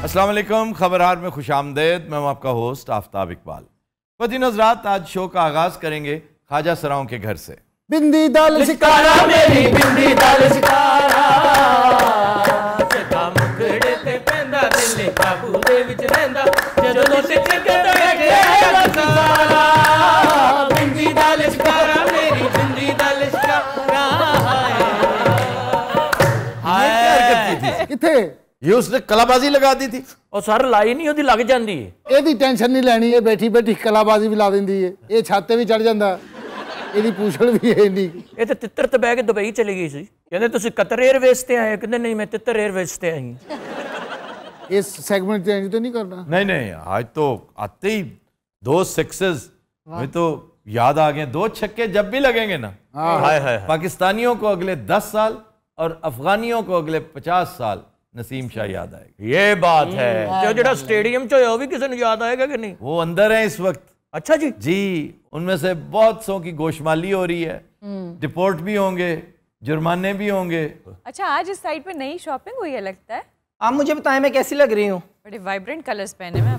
अस्सलाम वालेकुम, खबरहार में खुशामदेद। मैं हूं आपका होस्ट आफ्ताब इकबाल। ख़वातीन हज़रात, आज शो का आगाज़ करेंगे ख्वाजा सराओं के घर से। बिंदी दाल शिकारा मेरी बिंदी दाल शिकारा, मुखड़े ते पैंदा दिल काबू दे विच रहिंदा, जदों सिच करदा है सारा। बिंदी दाल शिकारा मेरी बिंदी दाल शिकारा। हाय करती थी किथे ये, उसने कलाबाजी लगा दी थी। और सर लाई नहीं होती, लग जाती है। ਇਹਦੀ ਟੈਨਸ਼ਨ ਨਹੀਂ ਲੈਣੀ, ਇਹ ਬੈਠੀ ਬੈਠੀ ਕਲਾਬਾਜ਼ੀ ਵੀ ਲਾ ਦਿੰਦੀ ਏ। ਇਹ ਛੱਤ ਤੇ ਵੀ ਚੜ ਜਾਂਦਾ, ਇਹਦੀ ਪੂਛਲ ਵੀ ਹੈ ਨਹੀਂ। ਇਹ ਤੇ ਤਿੱਤਰ ਤੇ ਬਹਿ ਕੇ ਦੁਬਈ ਚਲੀ ਗਈ ਸੀ। ਕਹਿੰਦੇ ਤੁਸੀਂ ਕਤਰ 에ਅਰਵੇਜ਼ ਤੇ ਆਏ, ਕਹਿੰਦੇ ਨਹੀਂ ਮੈਂ ਤਿੱਤਰ 에ਅਰਵੇਜ਼ ਤੇ ਆਈ। इस सेगमेंट चेंज तो नहीं करना? नहीं नहीं, आज तो आते ही 2 सिक्सेस में तो याद आ गए। 2 छक्के जब भी लगेंगे ना, हाय हाय, पाकिस्तानियों को अगले 10 साल और अफगानियों को अगले 50 साल नसीम शाह याद आएगा। ये बात है। जो जड़ा स्टेडियम च होया, वो भी किसी ने याद आएगा कि नहीं? वो अंदर है इस वक्त। अच्छा जी जी, उनमें से बहुत सौ की गोशमाली हो रही है, डिपोर्ट भी होंगे, जुर्माने भी होंगे। अच्छा, आज इस साइड पे नई शॉपिंग हुई है लगता है। आप मुझे बताएं मैं कैसी लग रही हूँ? बड़े वाइब्रेंट कलर्स पहने मैं।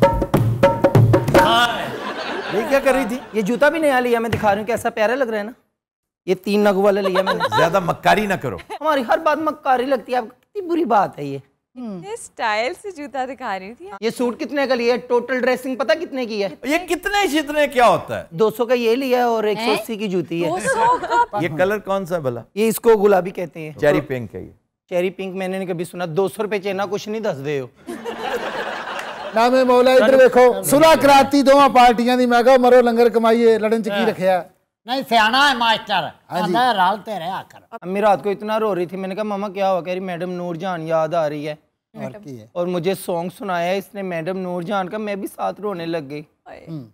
ये क्या कर रही थी? ये जूता भी नया लिया, मैं दिखा रही हूँ कैसा प्यारा लग रहा है ना। ये 3 नग वाला लिया मैंने। ज्यादा मक्कारी ना करो। हमारी हर बात मक्कारी लगती है आपको, कितनी बुरी बात है ये। इतने स्टाइल से जूता दिखा रही थी। ये सूट कितने का लिया? टोटल ड्रेसिंग पता कितने की है? ये कितने शितने क्या होता है? 200 का ये लिया है और 180 की जूती है। 200 का? ये कलर कौन सा भला? ये इसको गुलाबी कहते हैं। चेरी पिंक है ये। चेरी पिंक मैंने नहीं कभी सुना। 200 रुपए चेना कुछ नहीं दस दे हो। ना मैं मौला इधर देखो, सुलह कराती दोवां पार्टियां दी। मैं कहा मरो लंगर कमाइए, लड़न च की रखिया। नहीं सियाना है मास्टर, आंदा रलते रहे आकर। अम्मी रात को इतना रो रही थी, मैंने कहा मामा क्या हुआ? कह रही मैडम नूरजहान याद आ रही है। और मुझे सॉन्ग सुनाया इसने मैडम नूरजहान का, मैं भी साथ रोने लग गई।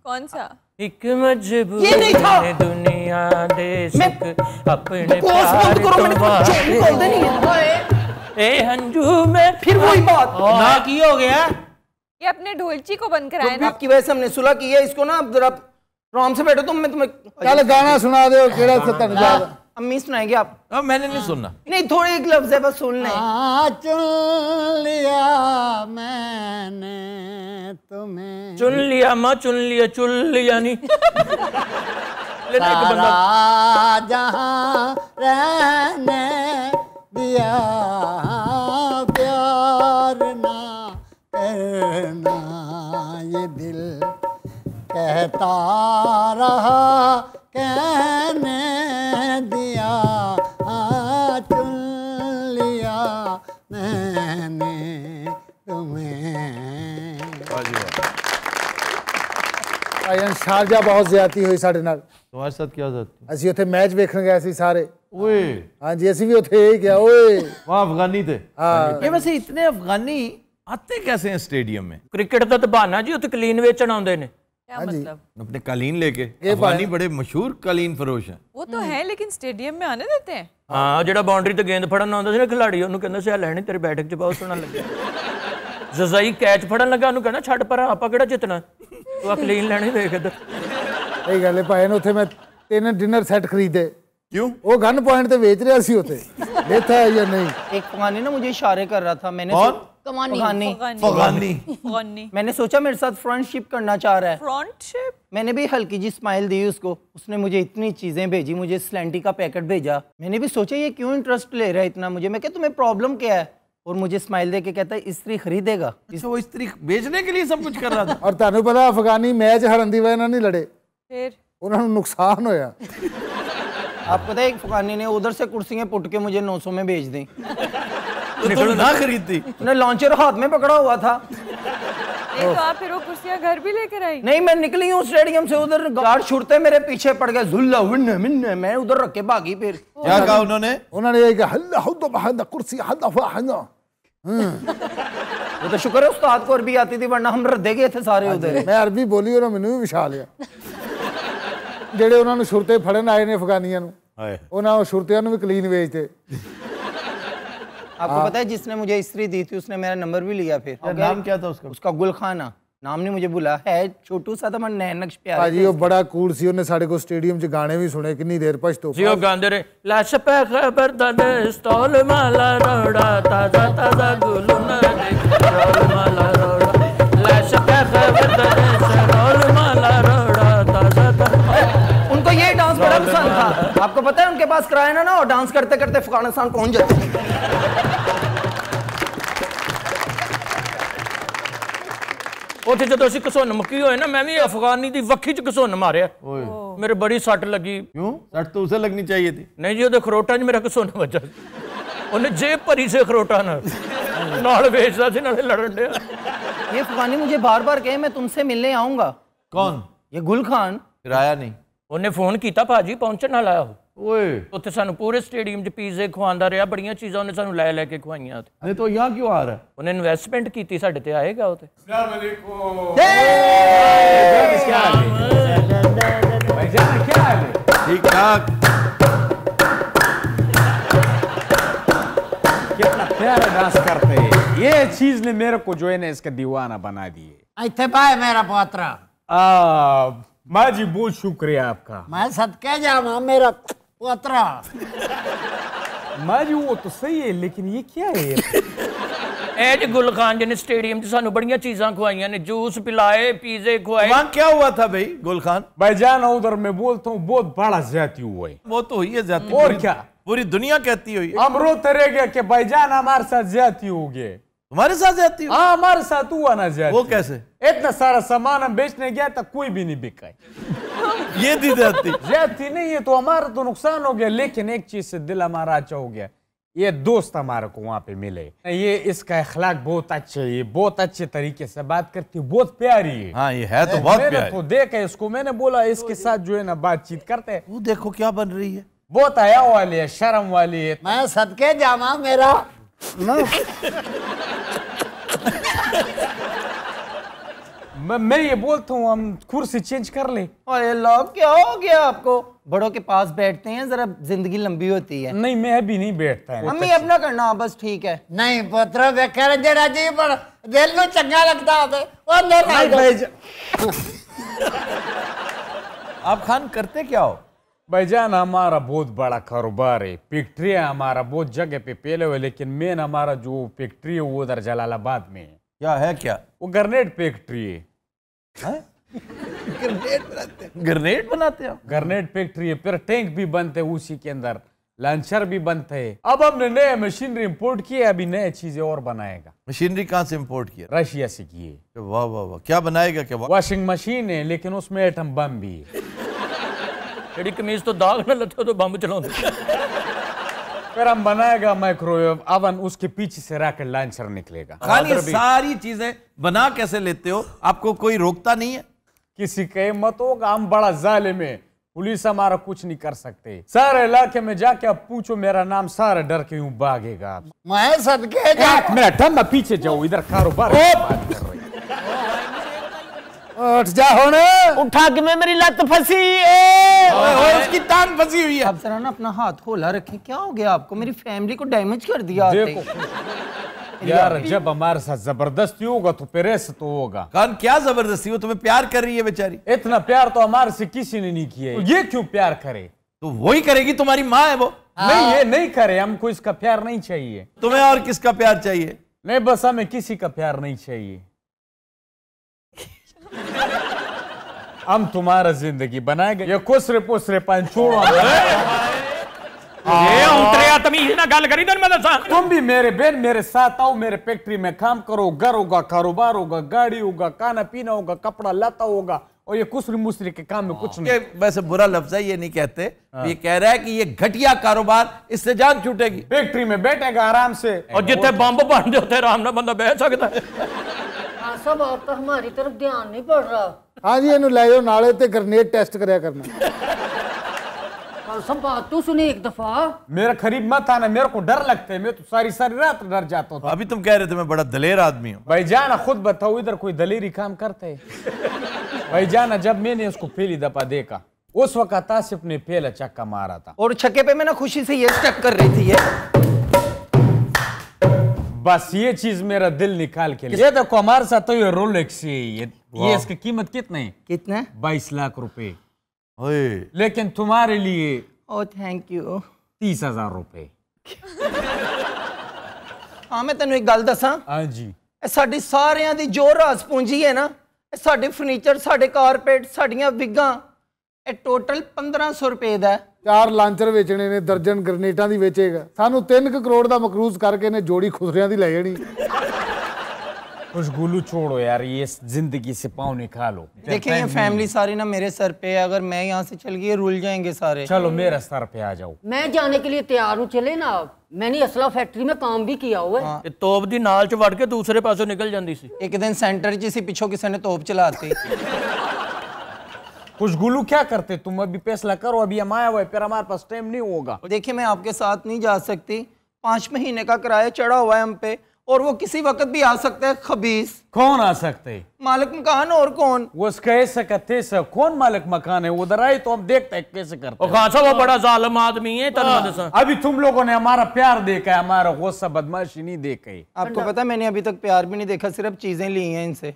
कौन सा? एक मजबूरी है दुनिया दे सुख अपने प्यार तो ए हंजू में फिर वही बात ना की हो गया। ये अपने ढोलची को बंद कराए ना। आपकी वजह से हमने सुलह की है। इसको ना अब जरा आराम से बैठो तुम, मैं तुम्हें चल गाना सुना दो, केड़ा सतन याद। अम्मी सुनाएंगे आप? अब मैंने नहीं सुनना। नहीं, थोड़े एक लफ्ज है बस सुन लें। चुन लिया मैंने तुम्हें, चुन लिया माँ, चुन लिया, चुन लिया नहीं। लेकिन एक बंदा जहाँ रहने दिया, प्यार ना करना ये दिल कहता रहा, कहने दिया, चुन लिया मैंने तुम्हें। आयन शारजा बहुत ज्यादती हुई साढ़े नाल। तुम्हारे साथ क्या जाती? ਅਸੀਂ ਉੱਥੇ मैच वेखण गए सी सारे। ओए हाँ जी, ਅਸੀਂ भी ਉੱਥੇ ही गया। ओए वहाँ अफगानी थे। हाँ। ये वैसे इतने अफगानी आते कैसे हैं स्टेडियम में? क्रिकेट का तो बहाना जी, उत्ते कलीन वेचण आउंदे ने। क्या मतलब? अपने कालीन लेके। अफगानी बड़े मशहूर कालीन फरोश हैं। वो तो है, लेकिन स्टेडियम में आने देते हैं? हाँ, ਜਿਹੜਾ ਬਾਉਂਡਰੀ ਤੇ ਗੇਂਦ ਫੜਨ ਆਉਂਦਾ ਸੀ ਨਾ ਖਿਲਾੜੀ, ਉਹਨੂੰ ਕਹਿੰਦਾ ਸੀ ਆ ਲੈਣੀ ਤੇਰੀ ਬੈਟਿੰਗ 'ਚ ਬਹੁਤ ਸੋਹਣਾ ਲੱਗਿਆ। ਜ਼ਜ਼ਾਈ ਕੈਚ ਫੜਨ ਲੱਗਾ, ਉਹਨੂੰ ਕਹਿੰਦਾ ਛੱਡ ਪਰ ਆਪਾਂ ਕਿਹੜਾ ਜਿੱਤਣਾ, ਤੂੰ ਆ ਕਲੀਨ ਲੈਣੀ ਵੇਖ ਇੱਧਰ। ਸਹੀ ਗੱਲ ਹੈ ਭਾਈ ਨੇ ਉੱਥੇ ਮੈਂ 3 डिनर सेट खरीदे। क्यों? वो गन पॉइंट ते बेच रहा सी उते, लेता है या नहीं? एक अफगानी ना मुझे इशारे कर रहा था। मैंने अफगानी। मैंने सोचा मेरे साथ फ्रेंडशिप करना चाह रहा है। फ्रेंडशिप? मैंने भी हल्की जी स्माइल दी उसको। उसने मुझे इतनी चीजें भेजी, मुझे स्लैंटी का पैकेट भेजा। मैंने भी सोचा ये क्यों इंटरेस्ट ले रहा है इतना मुझे। मैं क्या तुम्हें प्रॉब्लम क्या है? और मुझे स्माइल दे के कहता है इस्त्री खरीदेगा। वो इस्त्री बेचने के लिए सब कुछ कर रहा था। और तुहानू पता अफगानी मैच हारन दी वजह नाल नहीं लड़े, फिर उन्होंने नुकसान होया। आप पता है एक अफगानी ने उधर से कुर्सियां पुट के मुझे 900 में बेच दी। तो तुम ना खरीदती? उन्हें लॉन्चर हाथ में पकड़ा हुआ था। नहीं तो आप फिर वो कुर्सियां घर भी लेकर आई? नहीं, मैं निकली हूँ स्टेडियम से, उधर गार्ड छुड़ते मेरे पीछे पड़ गए। जुल्ला विन्ने मिन्ने, मैं उधर रख के भागी। फिर क्या कहा उन्होंने? उन्होंने ये कहा हल्ला हुद्दा बहंदा कुर्सी हल्ला फहंदा। वो तो शुक्र है उस्ताद को अरबी आती थी, वरना हम रद्दे गए थे सारे उधर। मैं अरबी बोली और मैनू भी विछा लिया। ਜਿਹੜੇ ਉਹਨਾਂ ਨੂੰ ਸ਼ੁਰਤੇ ਫੜਨ ਆਏ ਨੇ ਅਫਗਾਨੀਆਂ ਨੂੰ, ਉਹਨਾਂ ਸ਼ੁਰਤਿਆਂ ਨੂੰ ਵੀ ਕਲੀਨ ਵੇਚਦੇ। आपको पता है जिसने मुझे इस्त्री दी थी उसने मेरा नंबर भी लिया। फिर नाम क्या था उसका? उसका गुलखाना। नाम नहीं मुझे बुला है, छोटू सा था, मैं नक्श प्यारा। भाजी वो बड़ा कूल सी, ਉਹਨੇ ਸਾਡੇ ਕੋਲ ਸਟੇਡੀਅਮ 'ਚ ਗਾਣੇ ਵੀ ਸੁਣੇ ਕਿੰਨੀ ਦੇਰ ਪਛਤੋ ਜੀ। ਉਹ ਗਾਉਂਦੇ ਰਹੇ ਲਾਸ਼ ਪੈ ਖਬਰ ਦਾ ਸਟੋਲ ਮਾਲਾ ਰੋੜਾ ਤਾਜ਼ਾ ਤਾਜ਼ਾ ਗੁਲੂ ਨਾ ਦੇ ਸਟੋਲ ਮਾਲਾ आपको पता है उनके पास कराए ना और डांस करते करते अफगानिस्तान पहुंच जाते हैं। ਉੱਥੇ ਜਦੋਂ ਅਸੀਂ ਘਸੁੰਨ ਮੁੱਕੀ ਹੋਏ ਨਾ ਮੈਂ ਵੀ ਅਫਗਾਨੀ ਦੀ ਵੱਖੀ 'ਚ ਘਸੁੰਨ ਮਾਰਿਆ ਮੇਰੇ ਬੜੀ ਸੱਟ ਲੱਗੀ क्यों? सट तो उसे लगनी चाहिए थी। ਨਹੀਂ ਜੀ ਉਹਦੇ ਖਰੋਟਾਂ 'ਚ ਮੇਰਾ ਘਸੁੰਨ ਵੱਜਾ ਉਹਨੇ ਜੇਬ ਭਰੀ ਸੇ ਖਰੋਟਾਂ ਨਾਲ ਵੇਚਦਾ ਸੀ ਨਾਲੇ ਲੜਨ ਡਿਆ ये अफगानी मुझे बार बार कहे मैं तुमसे मिलने आऊंगा। कौन? ये गुल खान। फिर आया नहीं। ਉਹਨੇ ਫੋਨ ਕੀਤਾ ਭਾਜੀ ਪਹੁੰਚਣ ਵਾਲਾ ਉਹ ओए ਉੱਥੇ ਸਾਨੂੰ ਪੂਰੇ ਸਟੇਡੀਅਮ 'ਚ ਪੀਜ਼ੇ ਖਵਾਉਂਦਾ ਰਿਹਾ ਬੜੀਆਂ ਚੀਜ਼ਾਂ ਉਹਨੇ ਸਾਨੂੰ ਲੈ ਕੇ ਖਵਾਈਆਂ नहीं तो यहाँ क्यों आ रहा है? ਉਹਨੇ ਇਨਵੈਸਟਮੈਂਟ ਕੀਤੀ ਸਾਡੇ ਤੇ ਆਏਗਾ ਉਹ ਤੇ ठीक ठाक। कितना प्यारा डांस करते हैं। ये चीज ने मेरे को जो है ना इसका दीवाना बना दिए। इतने पाए मेरा पोतरा। माँ जी बहुत शुक्रिया आपका। मैं सदके जावा मेरा पोतरा। माँ जी वो तो सही है लेकिन ये क्या है? ਇਹ ਜੀ ਗੁਲ ਖਾਨ ਜੀ ਨੇ ਸਟੇਡੀਅਮ 'ਚ ਸਾਨੂੰ ਬੜੀਆਂ ਚੀਜ਼ਾਂ ਖਵਾਈਆਂ ਨੇ ਜੂਸ ਪਿਲਾਏ ਪੀਜ਼ੇ ਖਵਾਏ वहाँ क्या हुआ था भाई गुल खान? भाईजान उधर मैं बोलता हूँ बहुत बड़ा ज्यादती हुआ है। वो तो हुई है ज्यादती। और क्या पूरी दुनिया कहती हुई है। हम रोते रह गए कि भाईजान हमारे साथ ज्यादती हो गए। तुम्हारे साथ ज्यादती हुई? हाँ हमारे साथ हुआ ना ज्यादती। वो कैसे? इतना सारा सामान हम बेचने गया था कोई भी नहीं बिका। ये दी ज्यादती। ज्यादती नहीं है तो हमारा तो नुकसान हो गया लेकिन एक चीज से दिल हमारा अच्छा हो गया। ये दोस्त हमारे को वहां पे मिले। ये इसका अखलाक बहुत अच्छे है। ये बहुत अच्छे तरीके से बात करती है बहुत प्यारी है। हाँ ये है तो बहुत मैंने प्यारी। तो देखा इसको मैंने बोला इसके साथ जो है ना बातचीत करते हैं। वो देखो क्या बन रही है। बहुत हया वाली है शर्म वाली है। मैं सदके जावा मेरा मैं ये बोलता हूँ हम कुर्सी चेंज कर ले। अरे लोग क्या हो गया आपको? बड़ों के पास बैठते हैं जरा जिंदगी लंबी होती है। नहीं मैं अभी नहीं बैठता है। मम्मी अपना करना बस ठीक है। नहीं पोतरा वेखा जरा जी पर दिल नु चंगा लगता होवे ओ ले आप खान करते क्या हो? भाईजान हमारा बहुत बड़ा कारोबार है। फैक्ट्री है हमारा बहुत जगह पे पहले हुए लेकिन मेन हमारा जो फैक्ट्री है वो उधर जलालाबाद में है। क्या है क्या? वो ग्रेनेड फैक्ट्री है। ग्रेनेड बनाते हो? ग्रेनेड फैक्ट्री है फिर टैंक भी बनते हैं उसी के अंदर लॉन्चर भी बनते हैं। अब हमने नए मशीनरी इंपोर्ट की है अभी नए चीजें और बनाएगा। मशीनरी कहाँ से इंपोर्ट किया? रशिया से की है। वाह वाह वाह क्या बनाएगा क्या? वॉशिंग मशीन है लेकिन उसमें एटम बम भी है। ਜਿਹੜੀ ਕਮੀਜ਼ ਤੋਂ ਦਾਗ ਨਾ ਲੱਥੇ तो ਬੰਬ ਚਲਾਉਂਦੇ फिर हम बनाएगा माइक्रोवेव अवन उसके पीछे से रॉकेट लॉन्चर निकलेगा। खान ये सारी चीजें बना कैसे लेते हो? आपको कोई रोकता नहीं है? किसी का हिम्मत होगा हम बड़ा जालिम है पुलिस हमारा कुछ नहीं कर सकते। सारे इलाके में जाके आप पूछो मेरा नाम सारा डर के यूं भागेगा। मैं सदके जा मेरा ठंडा पीछे जाओ इधर कारोबार उठ जा होने उठा के मैं मेरी लत फंसी उसकी टांग फंसी हुई है। आप जरा ना अपना हाथ खोला रखें। क्या हो गया आपको? मेरी फैमिली को डैमेज कर दिया देखो यार जब हमारे साथ जबरदस्ती होगा तो फिर ऐसे तो होगा। खान क्या जबरदस्ती? वो तुम्हें प्यार कर रही है बेचारी। इतना प्यार तो हमारे से किसी ने नहीं किया है। ये क्यों प्यार करे? तो वही करेगी तुम्हारी माँ है वो। नहीं ये नहीं करे हमको इसका प्यार नहीं चाहिए। तुम्हें और किसका प्यार चाहिए? नहीं बस हमें किसी का प्यार नहीं चाहिए। हम तुम्हारा जिंदगी बनाएंगे। ये कुसरे पुसरे पान छोड़ो। ਇਹ ਉਂਤਰਿਆ ਤਮੀਜ਼ ਨਾਲ ਗੱਲ ਕਰੀ ਤੈਨੂੰ ਮੈਂ ਦੱਸਾਂ। तुम भी मेरे बहन मेरे साथ आओ मेरे फैक्ट्री में काम करो। घर होगा कारोबार होगा गाड़ी होगा खाना पीना होगा कपड़ा लता होगा और ये कुसरी मुसरी के काम में कुछ नहीं। वैसे बुरा लफ्ज है ये नहीं कहते। ये कह रहा है कि ये घटिया कारोबार इससे जान छूटेगी। फैक्ट्री में बैठेगा आराम से और जिथे बंब बनते उत्थे आराम ਨਾਲ ਬੰਦਾ ਬਹਿ ਸਕਦਾ ਹੈ। सब आप तो हमारी तरफ ध्यान नहीं पड़ रहा। हाँ जी इन्हू लै जाओ नाले ते ग्रेनेड टेस्ट करया करना। सब बात तो सुने एक दफा। मेरा करीब मत आना मेरे को डर लगता है। मैं तो सारी सारी रात डर जाता हूँ। अभी तुम कह रहे थे मैं बड़ा दलेर आदमी हूँ। भाई जाना खुद बताओ इधर कोई दलेरी काम करते है? भाई जाना जब मैंने उसको पहली दफा देखा उस वक्त आसिफ ने पहला चक्का मारा था और छक्के पे मैं ना खुशी से ये स्टेप कर रही थी। ये बस ये चीज मेरा दिल निकाल के ये देखो हमारे साथ तो ये रोलेक्स है। ये इसकी कीमत कितनी है? कितने? 22 लाख रुपए। ओए लेकिन तुम्हारे लिए ओ थैंक यू 30,000 रुपए। हाँ मैं तेन एक गल दसा। हाँ जी साडी सारियां दी जो रास पूंजी है ना साडे फर्नीचर साडे कारपेट साडियां विगां ए टोटल 1500 रुपए दा है। 4 ਲਾਂਚਰ ਵੇਚਣੇ ਨੇ, ਦਰਜਨ ਗ੍ਰਨੇਟਾਂ ਦੀ ਵੇਚੇਗਾ। ਸਾਨੂੰ 3 ਕਰੋੜ ਦਾ ਮਕਰੂਜ਼ ਕਰਕੇ ਨੇ ਜੋੜੀ ਖੁਸਰਿਆਂ ਦੀ ਲੈ ਜਾਣੀ। खुशगुलू छोड़ो यार, ये जिंदगी से पाँव निकालो। देखिए ये फैमिली सारी ना मेरे सर पे है, अगर मैं यहाँ से चल गई रुल जाएंगे सारे। चलो मेरे सर पे आ जाओ। मैं जाने के लिए तैयार हूँ, चले ना आप। मैंने असला फैक्ट्री में काम भी किया हुआ है। ਇਹ ਤੋਪ ਦੀ ਨਾਲ ਚ ਵੜ ਕੇ ਦੂਸਰੇ ਪਾਸੋਂ ਨਿਕਲ ਜਾਂਦੀ ਸੀ। एक दिन सेंटर जिसी पिछो किसी ने तोप चलाती। खुशगुलू क्या करते तुम? अभी फैसला करो, अभी हम आया हुआ है, फिर हमारे पास टाइम नहीं होगा। देखिए मैं आपके साथ नहीं जा सकती, 5 महीने का किराया चढ़ा हुआ है हम पे, और वो किसी वक्त भी आ सकता है। खबीस कौन आ सकते? मालिक मकान, और कौन? वो कैसे करते सर? कौन मालिक मकान है? उधर आए तो हम देखते हैं कैसे करते हैं। खान साहब वो बड़ा जालिम आदमी है। अभी तुम लोगों ने हमारा प्यार देखा है, हमारा गुस्सा बदमाशी नहीं देखा है। आपको पता है मैंने अभी तक प्यार भी नहीं देखा, सिर्फ चीजें ली हैं इनसे।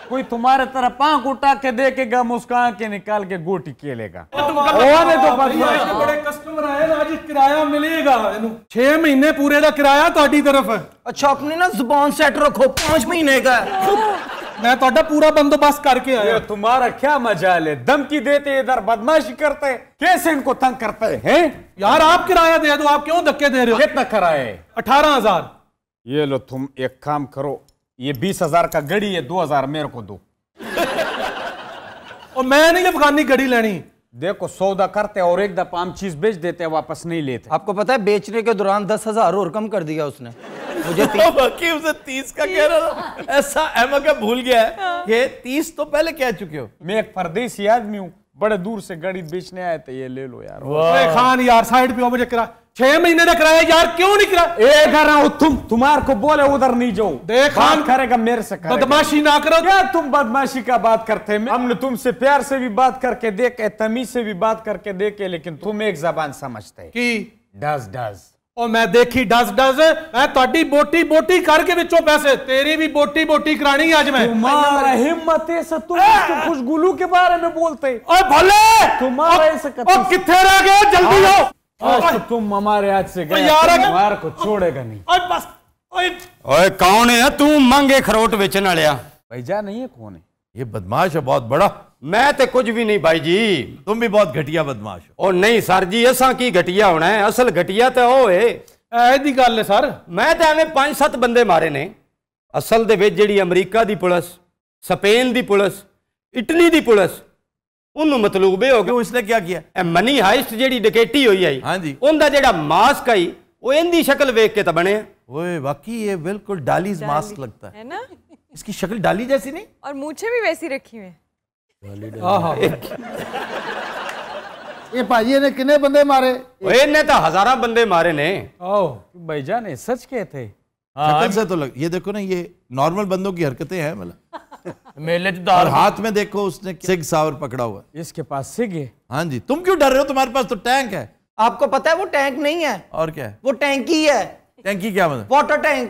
कोई तुम्हारे तरह पांख उठा के देखेगा, मुस्कान के निकाल के गोटी खेलेगा। बड़े कस्टमर आए ना, आज किराया मिलेगा 6 महीने पूरे का किराया ਤੁਹਾਡੀ तरफ। अच्छा अपनी ना जुबान सेट रखो, 5 महीने का मैं ਤੁਹਾਡਾ पूरा बंदोबस्त करके आया। तुम्हारा क्या मजाल है? धमकी देते इधर बदमाशी करते, कैसे इनको तंग करते हैं? यार आप किराया दे दो, आप क्यों धक्के दे रहे हो? कितना किराया है? 18,000। ये लो, तुम एक काम करो, ये 20,000 का घड़ी है, 2,000 मेरे को दो। और मैं नहीं अफगानी घड़ी लेनी। देखो सौदा करते हैं और एक दफा हम चीज बेच देते हैं, वापस नहीं लेते। आपको पता है बेचने के दौरान 10,000 और कम कर दिया उसने मुझे। उसे 30 का कह रहा था, ऐसा अहमद का भूल गया है कि 30 तो पहले कह चुके हो। मैं एक परदेसी आदमी हूँ, बड़े दूर से गाड़ी बेचने आए थे, ये ले लो यार। ओए खान यार साइड पे हो, मुझे किराया 6 महीने का किराया यार, क्यों नहीं किराया? कर रहा हूँ, तुम्हारे को बोले उधर नहीं जाओ। देख खान करेगा मेरे से, बदमाशी ना करो। क्या तुम बदमाशी का बात करते हैं? हमने तुमसे प्यार से भी बात करके देखे, तमीज से भी बात करके देखे, लेकिन तुम एक जबान समझते कि डज। और मैं देखी डज मैं तोड़ी बोटी बोटी करके विचों पैसे, तेरी भी बोटी बोटी करानी है आज मैं। तुम्हारा हिम्मत है सर, तुम खुशगुलू के बारे में बोलते। और भले तुम्हारा ऐसे और कितने रह गए, जल्दी आओ। आज तो तुम हमारे हाथ से गए, तुम्हारे को छोड़ेगा नहीं। और बस ओए कौन है तू? मंगे खरोट बेचने वालिया? भैया नहीं है, कौन है? ये बदमाश है बहुत बड़ा। मैं तो कुछ भी नहीं भाई जी। तुम भी बहुत घटिया बदमाश हो। और नहीं सर जी, असा की घटिया होना है, असल घटिया तो वो है। ऐसी गल है सर, मैं तो एवं 5-7 बंदे मारे ने। असल दे विच जिहड़ी अमरीका दी पुलिस, स्पेन दी पुलिस, इटली दी पुलिस, उन्होंने मतलूबे हो गए। इसने क्या किया? मनी हाइस्ट जिहड़ी डकैती हुई आई, हाँ जी, उनका जिहड़ा मास्क आई वो इनकी शक्ल वेख के तो बने। ओए वाकई ये बिल्कुल डालीज मास्क लगता है ना? इसकी शक्ल डाली जैसी नहीं, और मूछें भी वैसी रखी हुई हैं। ये भाजी ने कितने बंदे मारे? इन्हें तो हजारों बंदे मारे ने। भाईजान ने सच कहते। शक्ल से तो लग, ये देखो ना, ये नॉर्मल बंदों की हरकतें हैं मतलब। मेले और हाथ में देखो उसने सिग सावर पकड़ा हुआ है। इसके पास सिग है? हाँ जी। तुम क्यों डर रहे हो? तुम्हारे पास तो टैंक है। आपको पता है वो टैंक नहीं है। और क्या है? वो टैंकी है। टैंकी क्या मतलब? Water tank.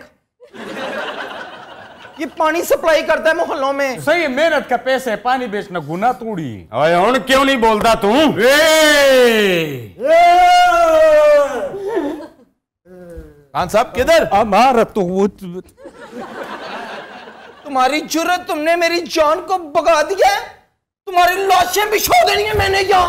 ये पानी सप्लाई करता है मोहल्लों में। सही, मेहनत का पैसा है, पानी बेचना गुना थोड़ी। ओए हुन क्यों नहीं बोलता तू? खान साहब किधर? हमारा तो वो तुम्हारी जुर्रत, तुमने मेरी जान को भगा दिया है। तुम्हारी लाशें बिछो देनी है मैंने यहाँ।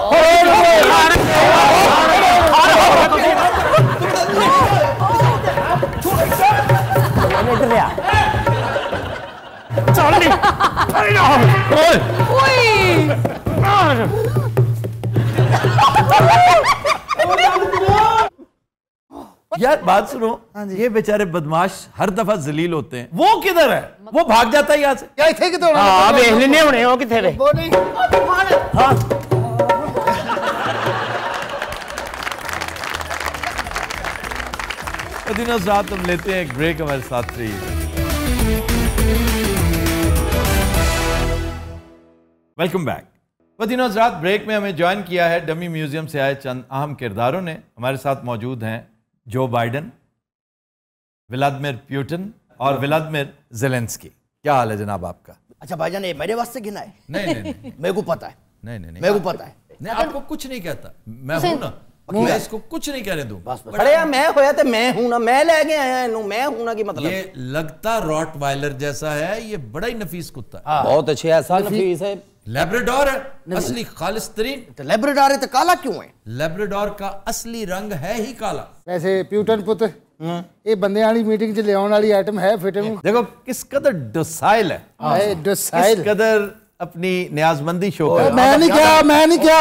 यार बात सुनो, ये बेचारे बदमाश हर दफा जलील होते हैं। वो किधर है? वो भाग जाता है यहाँ से। क्या थे किधर? हाँ बेहलने होने हो किथे रे? वो नहीं, हाँ दिनों रात हम लेते हैं एक ब्रेक, हमारे साथ रहिए। Welcome back. दिनों रात ब्रेक में हमें ज्वाइन किया है डमी म्यूजियम से आए चंद अहम किरदारों ने। हमारे साथ मौजूद हैं जो बाइडन, व्लादिमीर पुतिन और व्लादिमीर ज़ेलेंस्की। क्या हाल है जनाब आपका? अच्छा भाईजान, ये मेरे वास्ते गिना है? नहीं मेरे को पता है। नहीं मेरे को पता है। नहीं, आपको कुछ नहीं कहता, मैं हूं ना, मैं इसको कुछ नहीं कहने दूं। अरे यार मैं होया तो मैं हूं ना, मैं ले गया आया इन्हों, मैं हूं ना की मतलब। ये लगता रॉटवाइलर जैसा है, ये बड़ा ही नफीस कुत्ता है। बहुत अच्छे, ऐसा नफीस है लेब्राडोर है, असली खालिस तरीन। तो लेब्राडोर है तो काला क्यों है? लेब्राडोर का असली रंग है ही काला। वैसे प्यूटन पुत ये बंदे वाली मीटिंग च ले आने वाली आइटम है फिटिंग। देखो किस कदर डोसाइल है, डोसाइल किस कदर अपनी न्याजमंदी शो कर। मैं नहीं क्या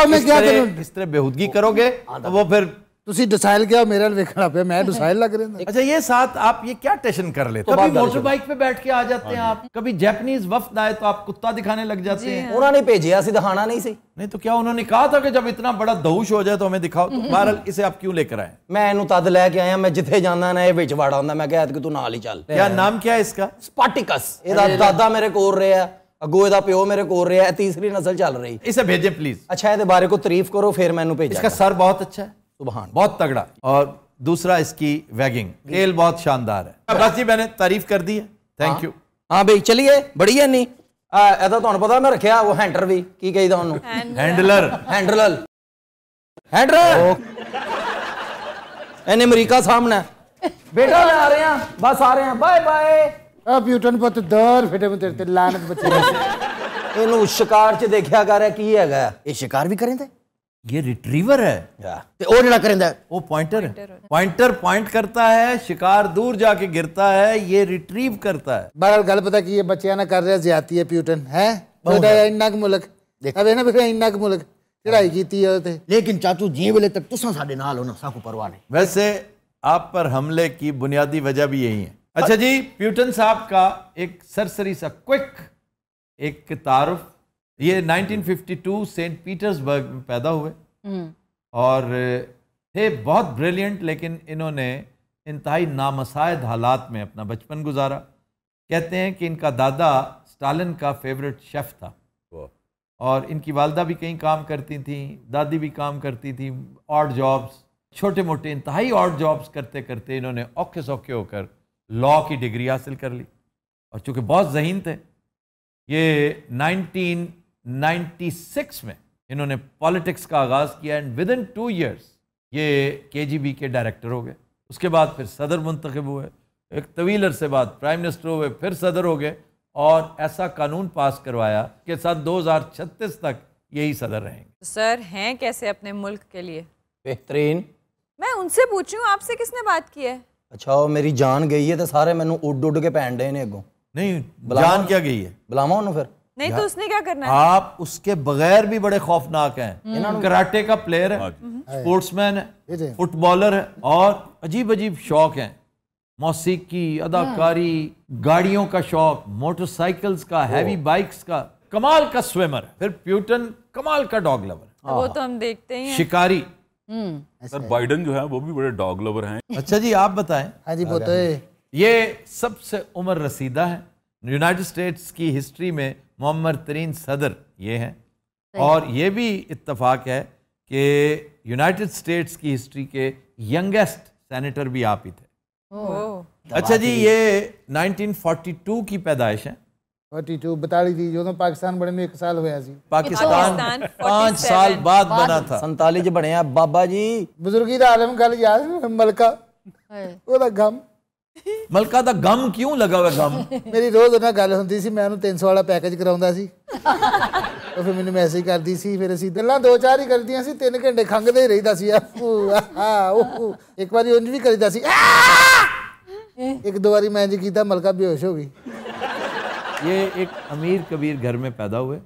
मैं क्या करूं? इस तरह बेहूदगी करोगे तो वो फिर तुसी डोसाइल क्या मेरा वेखना पे मैं डोसाइल लग रहा हूं। अच्छा ये साथ आप ये क्या टेंशन कर लेते? कभी मोटर बाइक पे बैठ के आ जाते हैं आप, कभी जापानीज वफ्द आए तो आप कुत्ता दिखाने लग जाते हैं। उन्होंने भेजा सी दिखाना नहीं सी। नहीं तो क्या उन्होंने कहा था कि जब इतना बड़ा दहुश हो जाए तो हमें दिखाओ? तो बहरहाल इसे आप क्यों लेकर आए? मैं इन्हू तद लैके आया, मैं जिथे जाना ना ये विच वाड़ा हुंदा, मैं कहा कि तू नाल ही चल। क्या नाम क्या है इसका? स्पाटिकस। एदा दादा मेरे कोल रहा, अगो एदा प्यो मेरे कोल रहा, तीसरी नस्ल चल रही। इसे भेजे प्लीज। अच्छा ये बारे को तारीफ करो फिर मैनू भेजा। इसका सर बहुत अच्छा है, सुभान, बहुत तगड़ा, और दूसरा इसकी वैगिंग तेल बहुत शानदार है। बस जी मैंने तारीफ कर दी है, थैंक यू। हाँ भाई चलिए, बढ़िया नहीं ऐसा तुहानू पता मैं रखा वो हैंटर भी की कही उन्होंने, हैंडलर हैंडलर एने अमरीका सामने बेटा मैं आ रहे हैं, बस आ रहे हैं, बाय बाय। प्यूटन पुत दर फिटे में तेरे ते लानत बच्चे इनू शिकार च देखा कर की है। ये शिकार भी करेंगे? ये रिट्रीवर है ते ओ जेड़ा करेंदा है वो पॉइंटर है। पॉइंटर पॉइंट करता है, शिकार दूर जाके गिरता है, ये रिट्रीव करता है। बहरहाल गल पता की ये बच्चियां ना कर रहे ज्यादती है प्यूटन है इन्ना क मुल्क अब है ना फिर इन्ना क मुल्क चढ़ाई कीती है ते। लेकिन चाचू जी वेले तक तुसा साडे नाल हो ना, साकू परवाह नहीं। वैसे आप पर हमले की बुनियादी वजह भी यही है। अच्छा जी, प्यूटन साहब का एक सरसरी सा क्विक एक तारुफ। ये 1952 सेंट पीटर्सबर्ग में पैदा हुए और थे बहुत ब्रिलियंट, लेकिन इन्होंने इंतहाई नामसायद हालात में अपना बचपन गुजारा। कहते हैं कि इनका दादा स्टालिन का फेवरेट शेफ़ था और इनकी वालदा भी कहीं काम करती थी, दादी भी काम करती थी, ऑड जॉब्स, छोटे मोटे इंतहाई ऑड जॉब्स करते करते इन्होंने औखे सौखे होकर लॉ की डिग्री हासिल कर ली। और चूँकि बहुत ज़हीन थे, ये 1996 में इन्होंने पॉलिटिक्स का आगाज़ किया एंड विद इन 2 years ये KGB के डायरेक्टर हो गए। उसके बाद फिर सदर मुंतखब हुए, एक तवील अरसे बाद प्राइम मिनिस्टर हुए, फिर सदर हो गए और ऐसा कानून पास करवाया कि साथ 2036 तक यही सदर रहेंगे। सर हैं कैसे अपने मुल्क के लिए? बेहतरीन। मैं उनसे पूछ रही हूँ, आपसे किसने बात की है? अच्छा वो मेरी जान गई है तो सारे मैनू उड़ उड़ के पैन डे ने अगों। नहीं जान क्या गई है? बुलावा उन्होंने फिर। नहीं तो उसने क्या करना है? आप उसके बगैर भी बड़े खौफनाक हैं। कराटे का प्लेयर है, स्पोर्ट्समैन है, फुटबॉलर है और अजीब अजीब शौक हैं, मौसीकी, अदाकारी, गाड़ियों का शौक, मोटरसाइकिल्स का, हैवी बाइक्स का, कमाल का स्विमर, फिर प्यूटन कमाल का डॉग लवर। वो तो हम देखते ही हैं। शिकारी। सर बाइडन जो है वो भी बड़े डॉग लवर हैं। अच्छा जी आप बताएं। हाँ जी बोते। ये सबसे उम्र रसीदा है यूनाइटेड स्टेट्स की हिस्ट्री में, मुअम्मर तरीन सदर ये हैं और ये भी इत्तफाक है कि यूनाइटेड स्टेट्स की हिस्ट्री के यंगेस्ट सेनेटर भी आप ही थे। अच्छा जी ये 1942 की पैदाइश है। 42 बता रही थी जो पाकिस्तान बने में 1 साल हुआ सी। पाकिस्तान 5 साल बाद बना था। 47 बने हैं बाबा जी। बुजुर्गी दा आलम गल याद मलका ओदा गम मलका दा गम क्यों लगा हुआ गम? मेरी रोज ना गल हुंदी सी, मैं 300 वाला पैकेज कराउंदा सी तो फिर मैंने मैसेज करदी सी, फिर ਅਸੀਂ ਗੱਲਾਂ 2-4 ਹੀ ਕਰਦੀਆਂ ਸੀ, 3 ਘੰਟੇ ਖੰਗਦੇ ਹੀ ਰਹੀਦਾ ਸੀ। ਇੱਕ ਵਾਰੀ ਉਂਝ ਵੀ ਕਰੀਦਾ ਸੀ, एक 2 बारी मैं जी कीता मलका बेहोश हो गई। ये एक अमीर कबीर घर में पैदा हुए,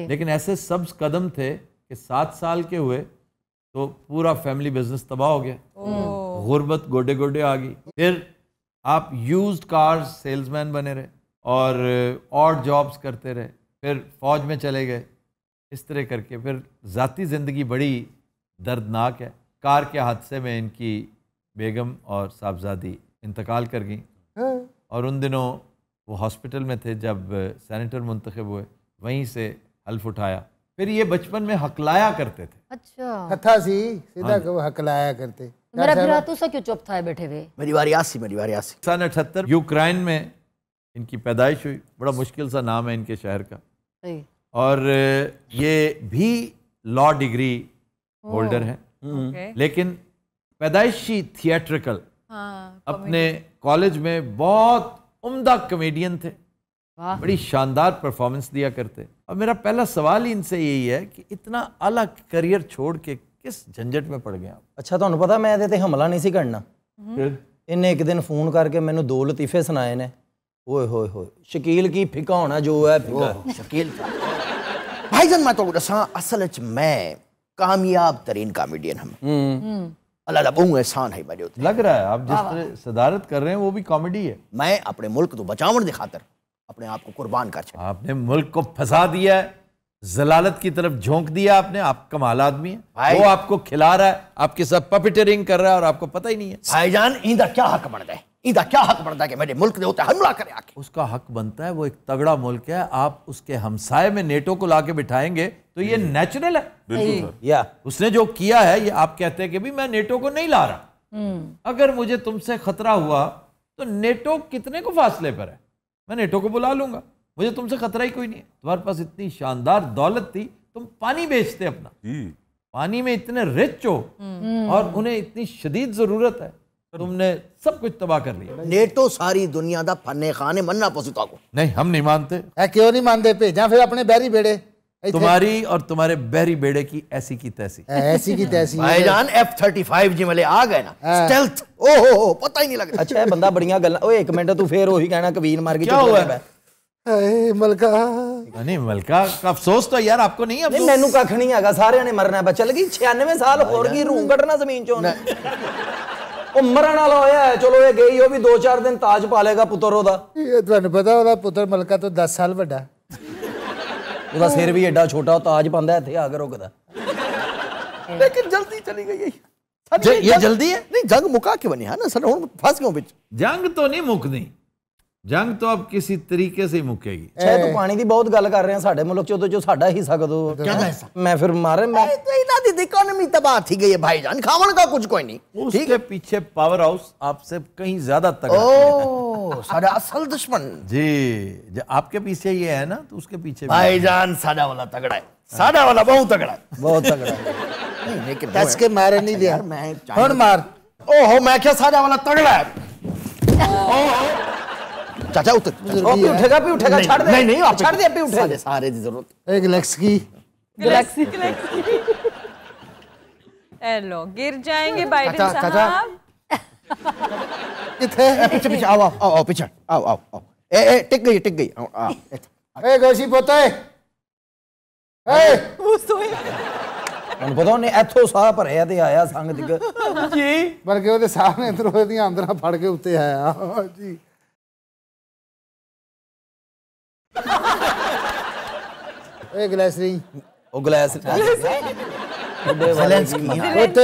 लेकिन ऐसे सब्ज कदम थे कि 7 साल के हुए तो पूरा फैमिली बिजनेस तबाह हो गया, गुर्बत गोडे गोडे आ गई। फिर आप यूज्ड कार्स सेल्समैन बने रहे और ऑड जॉब्स करते रहे, फिर फौज में चले गए। इस तरह करके फिर ज़ाती ज़िंदगी बड़ी दर्दनाक है। कार के हादसे में इनकी बेगम और साहबजादी इंतकाल कर गई और उन दिनों वो हॉस्पिटल में थे जब सेनेटर मुंतखब हुए, वहीं से हल्फ उठाया। फिर ये बचपन में हकलाया करते थे। अच्छा कथा सी सीधा को हकलाया करते। मेरा फिर तो सा क्यों चुप था बैठे हुए? मेरी बारी आसी। सन 78 यूक्रेन में इनकी पैदाइश हुई। बड़ा मुश्किल सा नाम है इनके शहर का। और ये भी लॉ डिग्री होल्डर है, लेकिन पैदाइशी थिएट्रिकल। अपने कॉलेज में बहुत उम्दा कॉमेडियन थे, बड़ी शानदार परफॉर्मेंस दिया करते। और मेरा पहला सवाल ही इनसे यही है कि इतना अलग करियर छोड़ के किस झंझट में पड़ गए आप? अच्छा ਤੁਹਾਨੂੰ ਪਤਾ ਮੈਂ ਇਹਦੇ ਤੇ ਹਮਲਾ ਨਹੀਂ ਸੀ ਕਰਨਾ। ਇਹਨੇ ਇੱਕ ਦਿਨ ਫੋਨ ਕਰਕੇ ਮੈਨੂੰ 2 ਲਤੀਫੇ ਸੁਣਾਏ ਨੇ। ਓਏ ਹੋਏ ਹੋਏ शकील की फिका होना जो है फिका। शकील भाईजान मैं तो दसा असल च मैं कामयाब तरीन कॉमेडियन हम अल्लाह दा बहुत एहसान है मेरे ऊपर। लग रहा है आप जिस तरह सदारत कर रहे हैं वो भी कॉमेडी है। मैं अपने मुल्क तो बचावन की खातर अपने आप को कुर्बान कर छड़ा। आपने मुल्क को फंसा दिया है, जलालत की तरफ झोंक दिया आपने। आप कमाल आदमी है, वो आपको खिला रहा है, आपके साथ पपिटरिंग कर रहा है और आपको पता ही नहीं है। भाईजान इंदा क्या हक बनता है, इंदा क्या हक बनता है कि मेरे मुल्क के ऊपर हमला करे आके? उसका हक बनता है, वो एक तगड़ा मुल्क है। आप उसके हमसाये में नेटो को लाके बिठाएंगे तो ये नेचुरल है। या उसने जो किया है ये आप कहते हैं कि भी मैं नेटो को नहीं ला रहा। अगर मुझे तुमसे खतरा हुआ तो नेटो कितने को फासले पर है, मैं नेटो को बुला लूंगा। मुझे तुमसे खतरा ही कोई नहीं है। तुम्हारे पास इतनी शानदार दौलत थी, तुम पानी बेचते अपना, पानी में इतने रिच हो और उन्हें इतनी शदीद जरूरत है, तुमने सब कुछ तबाह कर लिया। नेटो सारी दुनिया दा फन्ने खाने मन्ना पसुता को। नहीं हम नहीं मानते। क्यों नहीं मानते? भेजा फिर अपने बैरी बेड़े। तुम्हारी और तुम्हारे बैरी बेड़े की ऐसी की तैसी, ऐसी की तैसी। भाईजान F-35 जी वाले आ गए ना, स्टेल्थ, ओहो पता ही नहीं लगा। अच्छा ये बंदा बड़ियां गल्लां। ओए एक मिनट तू फिर वही कहना कबीर मार के क्या हुआ है? मलका नहीं मलका का अफसोस तो यार आपको नहीं है। नहीं मैनू कख नहीं हैगा, सारे ने मरना है। चल गई 96 साल होर की रूह कटना जमीन चों। ਉਹ ਮਰਨ ਵਾਲਾ ਹੋਇਆ ਹੈ, ਚਲੋ ਇਹ ਗਈ, ਉਹ ਵੀ 2-4 ਦਿਨ ਤਾਜ ਪਾਲੇਗਾ ਪੁੱਤਰ ਉਹਦਾ। ਇਹ ਤੁਹਾਨੂੰ ਪਤਾ ਉਹਦਾ ਪੁੱਤਰ ਮਲਕਾ ਤੋਂ 10 ਸਾਲ ਵੱਡਾ। ਉਹਦਾ ਸਿਰ ਵੀ ਐਡਾ ਛੋਟਾ, ਉਹ ਤਾਜ ਪਾਉਂਦਾ ਇੱਥੇ ਆ ਕੇ ਰੁਕਦਾ। लेकिन जल्दी चली गई ये जल्दी है? नहीं जंग मुका के बनी है ना सर, हुन फंस गए बिच। जंग तो नहीं मुकनी, जंग तो अब किसी तरीके से ही मुकेगी। शायद तो पानी की बहुत गल कर रहे हैं, साडे मुल्क चो तो जो साडा हिस्सा कदों क्या हिस्सा? मैं फिर मारे मैं तो इना दी इकोनॉमी तबाह थी गई है भाईजान, खावन का कुछ कोई नहीं। उसके पीछे पावर हाउस आपसे कहीं ज्यादा तगड़ा ओ साडा असल दुश्मन जी। आपके पीछे ये है ना, तो उसके पीछे भाईजान साडा वाला तगड़ा है, साडा वाला बहुत तगड़ा है, बहुत तगड़ा है। नहीं लेकिन कस के मारे नहीं दिया मैं हुन मार। ओहो मैं क्या साडा वाला तगड़ा है। ओहो चाचा उठ भी उठेगा छाड़ दे। नहीं आप छाड़ दे, भी उठेगा। सारे दी जरूरत एक गैलेक्सी हेलो गिर जाएंगे बाइडेन चाचा साहब। किथे पीछे पीछे आओ पीछे आओ ए टिक गई आओ ए गोशी पोते ए ਹੁਣ ਪਤਾ ਉਹਨੇ ਇੱਥੋਂ ਸਾਹ ਭਰਿਆ ਤੇ ਆਇਆ ਸੰਗ ਦਿਗ ਜੀ, ਬਲਕਿ ਉਹਦੇ ਸਾਹਮਣੇ ਅੰਦਰੋਂ ਦੀਆਂ ਅੰਦਰਾਂ ਫੜ ਕੇ ਉੱਤੇ ਆਇਆ ਜੀ। ਇਹ ਗਲੈਸਰੀ ਉਹ ਗਲਾਸ ਉੱਤੇ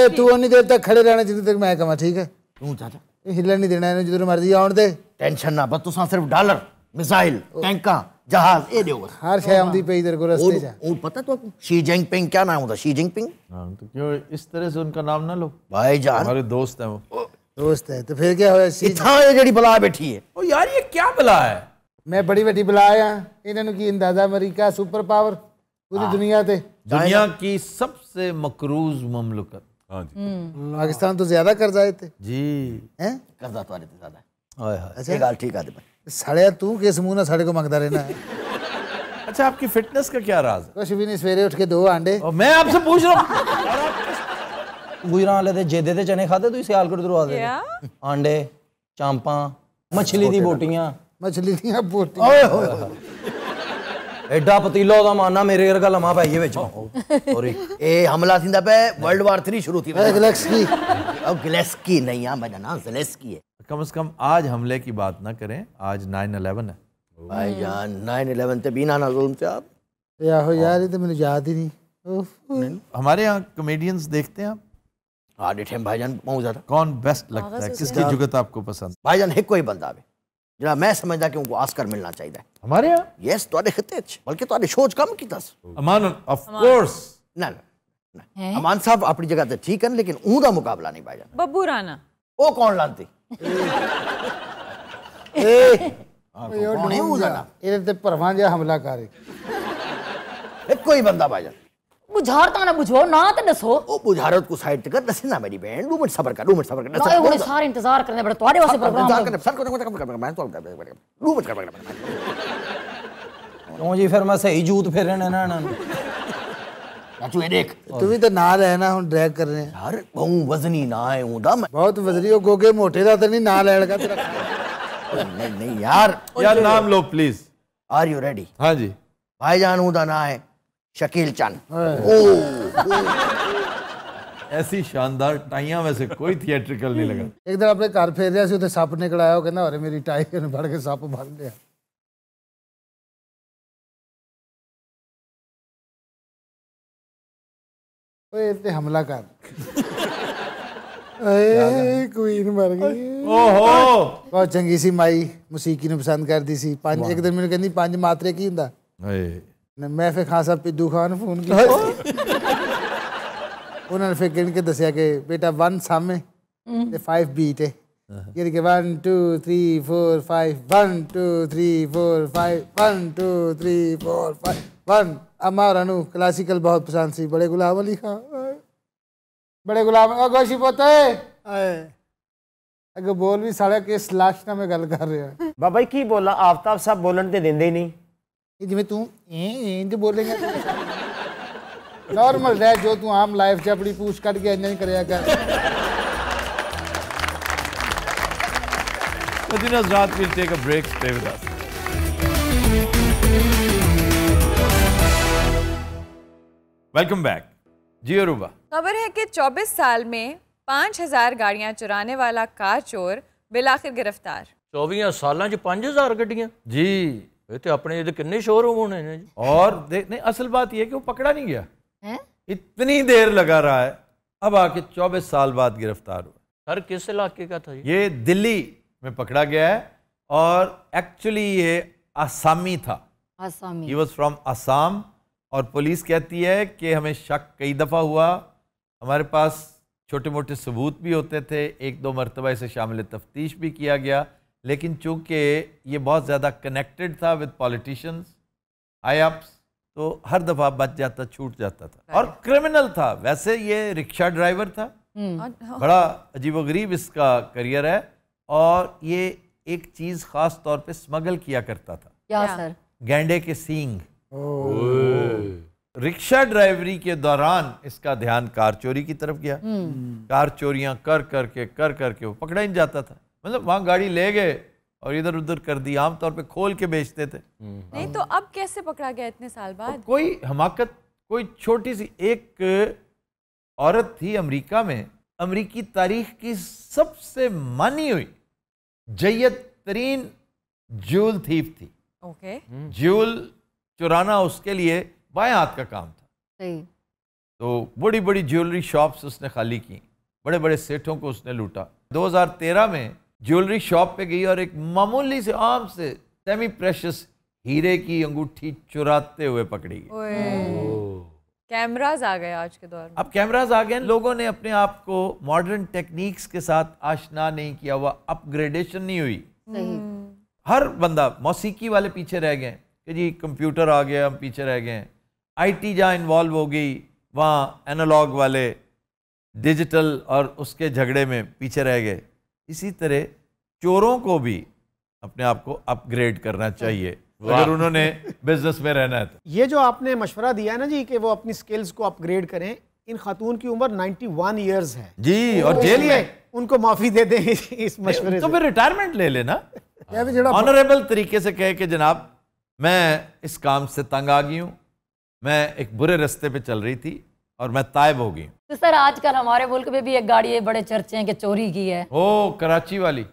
ਤੂੰ ਉਨੀ ਦੇਰ ਤੱਕ ਖੜੇ ਰਹਿਣਾ ਜਿੰਨੀ ਤੱਕ ਮੈਂ ਕਹਾਂ, ਠੀਕ ਹੈ? तू चाचा ਇਹ ਹਿੱਲਣ ਨਹੀਂ ਦੇਣਾ ਇਹਨੂੰ, ਜਦੋਂ ਮਰਜ਼ੀ ਆਉਣ ਦੇ। टेंशन ना बस तुसा सिर्फ डॉलर मिसाइल टैंका जहाज ए दियो बस। हर शय आਉਂਦੀ ਪਈ तेरे को रस्ते च। और पता तो शी जिनपिंग क्या नाम होता? Xi Jinping. हाँ, तो क्यों इस तरह से उनका नाम ना लो? भाईजान हमारे दोस्त हैं वो। दोस्त है तो फिर क्या होया? इत्थां ये जेड़ी बला बैठी है ओ यार ये क्या बला है? मैं बड़ी बड़ी बला आया, इन्हां नूं की अंदाजा अमेरिका सुपर पावर पूरी दुनिया ते। दुनिया की सबसे मकरूज ममलकत। हाँ जी। पाकिस्तान तो ज्यादा कर्जा है जी हैं? कर्जा तुम्हारे ते ज्यादा है। हाय हाय अच्छा गाल ठीक है भाई। साड़िया तू किस मुंह ना साड़े को मंगता रहना है? अच्छा आपकी फिटनेस का क्या राज है? कुछ भी नहीं, सवेरे उठ के 2 अंडे। और मैं आपसे पूछ रहा हूँ गुजरां वाले दे जेदे ते चने खाते तू सियालकोट दरवा दे आंडे चांपा मछली दी बोटियां मछली दी बोटियां ओए होए एडा पतीला ओदा माना मेरे वर्गा लमा पाइए विच और ए हमला थिंदा पे वर्ल्ड वार 3 शुरू थी। गैलेक्सी अब गैलेक्सी नहीं है मेरा नाम ज़ेलेंस्की है। कम से कम आज हमले की बात ना करें, आज 9/11 है भाईजान। 9/11 ते बिना ना जुल्म से आप यार ये तो मुझे याद ही नहीं। हमारे यहाँ कॉमेडियंस देखते हैं आप? हाँ डिठे भाईजान बहुत ज्यादा। कौन बेस्ट लगता है, किसकी जुगत आपको पसंद? भाईजान एक कोई बंदा आवे जरा मैं समझदा कि उनको ऑस्कर मिलना चाहिए हमारे यहाँ। यस तो खिते बल्कि तो सोच कम की तस अमान ऑफ कोर्स ना अमान साहब अपनी जगह ते ठीक है, लेकिन ऊदा मुकाबला नहीं भाईजान। बब्बू राणा ओ कौन लानती कौन है ऊदा ना? ये ते भरवां जिहा हमला करे एक कोई बंदा भाईजान। बुझारता ना बुझो ना तो दसो। ओ बुझारत को साइड कर दस ना मेरी बहन। 2 मिनट सब्र कर ना ये सारे इंतजार करने बड़े तुम्हारे वास्ते प्रोग्राम इंतजार करने सर को मैं तो 2 मिनट कर क्यों जी फिर मैं सही जूत फेरने ना चाचू ये देख तू भी तो नाल है ना हम ड्रैग कर रहे हैं यार बहु वजनी ना है हूं मैं बहुत वजनी हो गोगे मोटे दा तो नहीं ना लड़का तेरा नहीं यार नाम लो प्लीज। Are you ready? हाँ जी। भाईजान उदा ना है शकील चंद। ऐसी शानदार टाइयां में से कोई थिएट्रिकल नहीं लगा। एक दिन अपने घर फेर रहा सी उते सप निकल आया वो कहंदा अरे मेरी टाई ने फड़ के सप भर लिया। ओए ते हमला कर क्वीन मर गई। ओहो बहुत चंगी सी माई मुसीकी ਨੂੰ पसंद करती सी। पांच एक दिन मैंने कहंदी पांच मात्रे की हुंदा मैं फिर खासा पिद्दू खान फोन किया उन्होंने फिर गिन के दसिया कि बेटा 1 सामे ते 5 बीट है यानी कि 1 2 3 4 5 1 2 3 4 5 1 2 3 4 5 1 हमारा नु क्लासिकल बहुत पसंद सी। बड़े गुलाम अली खां बड़े गुलाम गोशी पोते अगे बोल भी साढ़े के लाशना में गल कर रहे हैं। बाबा जी की बोला आफ्ताब साहब बोलन ते देंदे ही नहीं जिवें तू इंज बोलेगा नॉर्मल रह जो तू आम लाइफ च अपनी पूछ कट के इंज करया कर। Within Hazrat, we'll take a break. Stay with us. Welcome back. जी अरूबा। खबर है कि 24 साल में 5000 गाड़ियां चुराने वाला कार चोर बिलाखिर गिरफ्तार। 24 साल 5000 गड्डियां जी तो अपने किन्ने शोरूम होने हैं जी। और नहीं असल बात यह कि वो पकड़ा नहीं गया है? इतनी देर लगा रहा है अब आके 24 साल बाद गिरफ्तार हुआ। सर किस इलाके का था ये दिल्ली में पकड़ा गया है और एक्चुअली ये आसामी था। आसामी ही वाज फ्रॉम असम और पुलिस कहती है कि हमें शक कई दफ़ा हुआ हमारे पास छोटे मोटे सबूत भी होते थे 1-2 मरतबा इसे शामिल तफ्तीश भी किया गया लेकिन चूंकि ये बहुत ज़्यादा कनेक्टेड था विद पॉलिटिशियंस हाई अप्स तो हर दफ़ा बच जाता छूट जाता था और क्रिमिनल था। वैसे ये रिक्शा ड्राइवर था बड़ा अजीबोगरीब इसका करियर है और ये एक चीज़ ख़ास तौर पे स्मगल किया करता था। क्या सर? गैंडे के सींग। रिक्शा ड्राइवरी के दौरान इसका ध्यान कार चोरी की तरफ गया। कार चोरियां कर करके वो पकड़ा ही जाता था। मतलब वहां गाड़ी ले गए और इधर उधर कर दी आमतौर पे खोल के बेचते थे। नहीं तो अब कैसे पकड़ा गया इतने साल बाद? कोई हमाकत कोई छोटी सी एक औरत थी अमेरिका में अमेरिकी तारीख की सबसे मानी हुई जय्यद तरीन ज्यूल थीफ थी। ओके ज्यूल चुराना उसके लिए बाएं हाथ का काम था। सही। तो बड़ी बड़ी ज्वेलरी शॉप्स उसने खाली की बड़े बड़े सेठों को उसने लूटा। 2013 में ज्वेलरी शॉप पे गई और एक मामूली से आम से सेमी प्रेशियस हीरे की अंगूठी चुराते हुए पकड़ी गई। कैमरास आ गए आज के दौर में। अब कैमरास आ गए लोगों ने अपने आप को मॉडर्न टेक्निक्स के साथ आशना नहीं किया हुआ अपग्रेडेशन नहीं हुई। हर बंदा मौसीकी वाले पीछे रह गए कि जी कंप्यूटर आ गया हम पीछे रह गए। आईटी जहाँ इन्वॉल्व हो गई वहाँ एनालॉग वाले डिजिटल और उसके झगड़े में पीछे रह गए। इसी तरह चोरों को भी अपने आप को अपग्रेड करना चाहिए अगर उन्होंने बिजनेस में रहना है। ये जो आपने मशवरा दिया है ना जी कि वो अपनी स्किल्स को अपग्रेड करें, इन खातून की उम्र 91 इयर्स है जी और जेल में उनको माफी दे दें इस मशवरे तो से। फिर रिटायरमेंट ले लेना ऑनरेबल तरीके से कहे कि जनाब मैं इस काम से तंग आ गई हूँ मैं एक बुरे रास्ते पे चल रही थी और मैं तायब हो गई। तो सर आजकल हमारे मुल्क में भी एक गाड़ी है बड़े चर्चे हैं कि चोरी की है। ओ कराची वाली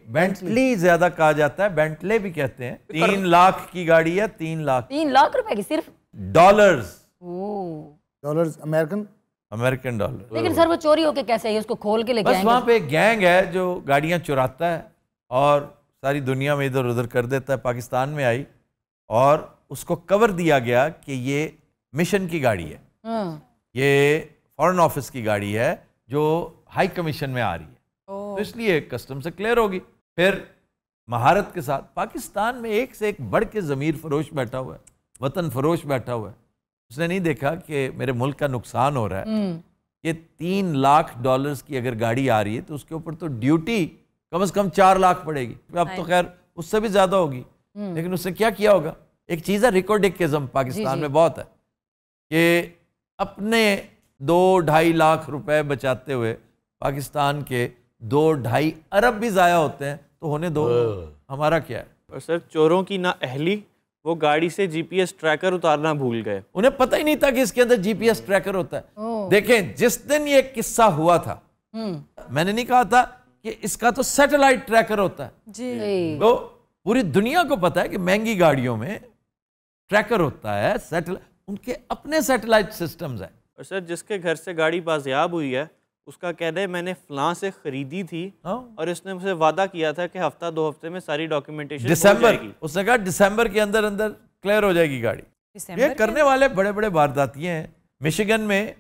बेंटली ज्यादा कहा जाता है बेंटले भी कहते हैं। 3 लाख की गाड़ी है 3 लाख रुपए की सिर्फ डॉलर्स अमेरिकन डॉलर। लेकिन सर वो चोरी होके कैसे है उसको खोल के लेके बस वहाँ पे एक गैंग है जो गाड़ियाँ चुराता है और सारी दुनिया में इधर उधर कर देता है। पाकिस्तान में आई और उसको कवर दिया गया कि ये मिशन की गाड़ी है ये फॉरेन ऑफिस की गाड़ी है जो हाई कमीशन में आ रही है तो इसलिए कस्टम से क्लियर होगी। फिर महारत के साथ पाकिस्तान में एक से एक बढ़ के ज़मीर फरोश बैठा हुआ है वतन फरोश बैठा हुआ है। उसने नहीं देखा कि मेरे मुल्क का नुकसान हो रहा है। ये 3 लाख डॉलर्स की अगर गाड़ी आ रही है तो उसके ऊपर तो ड्यूटी कम से कम 4 लाख पड़ेगी। अब तो खैर उससे भी ज़्यादा होगी लेकिन उसने क्या किया होगा? एक चीज़ है रिकॉर्डिज्म पाकिस्तान में बहुत है कि अपने 2-2.5 लाख रुपए बचाते हुए पाकिस्तान के 2-2.5 अरब भी ज़ाया होते हैं, तो होने दो, हमारा क्या है? और सर चोरों की ना अहली, वो गाड़ी से जीपीएस ट्रैकर उतारना भूल गए। उन्हें पता ही नहीं था कि इसके अंदर जीपीएस ट्रैकर होता है। देखें, जिस दिन ये किस्सा हुआ था, मैंने नहीं कहा था कि इसका तो सैटेलाइट ट्रैकर होता है जी। तो पूरी दुनिया को पता है कि महंगी गाड़ियों में ट्रैकर होता है, उनके अपने सैटेलाइट सिस्टम्स हैं। और सर जिसके घर से गाड़ी बाजियाब हुई है, उसका कहना है मैंने फलां से खरीदी थी और इसने मुझे वादा किया था कि हफ्ता 2 हफ्ते में सारी डॉक्यूमेंटेशन दिसंबर, उसने कहा दिसंबर के अंदर अंदर क्लियर हो जाएगी गाड़ी। ये करने वाले बड़े बड़े वारदातियां हैं। मिशिगन में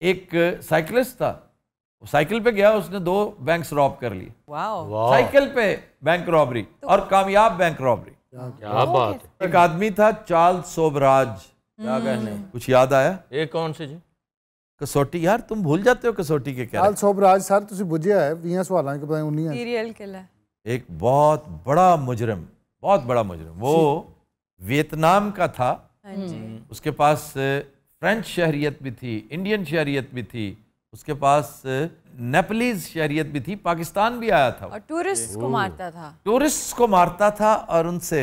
एक साइकिलिस्ट था, साइकिल पे गया, उसने 2 बैंक्स रॉब कर लिए। साइकिल पे बैंक रॉबरी और कामयाब बैंक रॉबरी। क्या बात है। एक आदमी था चार्ल्स सोबराज, क्या कहने, कुछ याद आया? ये कौन से जी? कसौटी, यार तुम भूल जाते हो कसौटी के क्या? चार्ल्स सोबराज सर तुसी बुझिया है 20 सवालों के पता नहीं। सीरियल किलर, एक बहुत बड़ा मुजरिम, बहुत बड़ा मुजरिम। वो वियतनाम का था, उसके पास फ्रेंच शहरियत भी थी, इंडियन शहरियत भी थी, उसके पास नेपलीज शहरियत भी थी, पाकिस्तान भी आया था और टूरिस्ट को मारता था। टूरिस्ट को मारता था और उनसे